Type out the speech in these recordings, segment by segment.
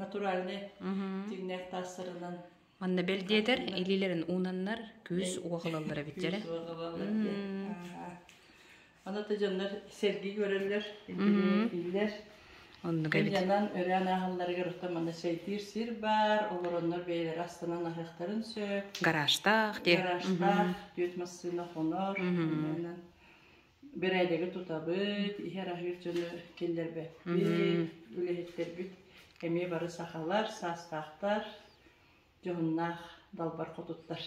натуральный тигнек тасырынан. Манна белдетер, илилерин унаннар, күз уақылалары биттере. Ана тыжандар серги көрелер, илер. Янан өрән ағалларға рұқтаманда шәйтір сир бар, оларондар бейлер астынан ағықтарын сөп. Гаражтақ, де. Гаражтақ, дөт массына қонор. Бір әйлігі тұтабыд, ихер ағыр жөні келдер бе. Үлехеттер бүт, әме бары сақалар, састақтар, жоғыннақ далбар қотуттар.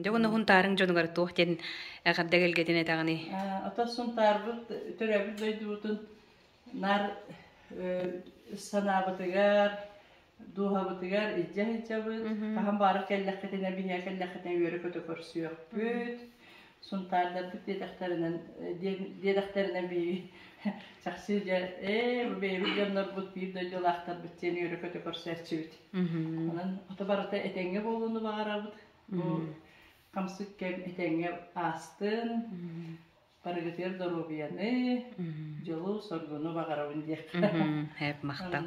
Жоғыны ғынтарың жонығар тоқтен әғадда келгетін әтағыны? Ата сұнтар бұд, төрәбіт дөйді бұтын, нар санабытыгар, дуhabıtıgar, icca-icca-bıt. Kahan barı kelleketine, bihiya kelleketine yörü kötü körüsü yok. Büt. Suntarlar büt dedekterine bir çaksıca, bu beyi canlar büt bir de yolaktar büt seni yörü kötü körüsü erçi büt. Onun otobarıta etenge bolunu bağıra büt. Bu kamsık kem etenge astın. Parıgıtır dorubiyanı, jolu sorgunu bağıra bündiyek. Hep maqta.